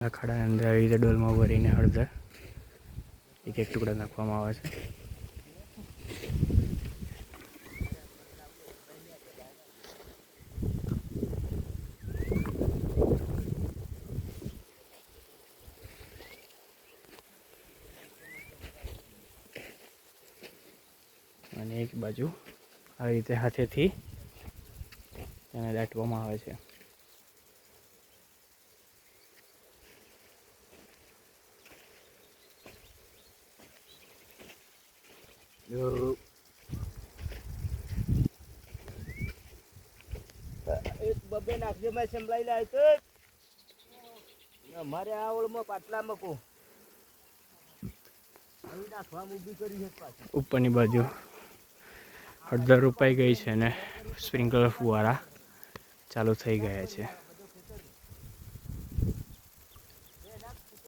આ ખાડાની અંદર આવી રીતે ડોલમાં ભરીને હળદર એક એક ટુકડા નાખવામાં આવે છે. અને એક બાજુ આવી રીતે હાથેથી તેને દાટવામાં આવે છે. એક બબે નાખજો મેં સંભળાઈ લાય તો અમારે આ ઓળમાં પાટલા મૂકો અહીં નાખવા ઊભી કરી છે પાછી. ઉપરની બાજુ હળદર રોપાઈ ગઈ છે ને સ્પ્રિંકલર ફુવારા ચાલુ થઈ ગયા છે.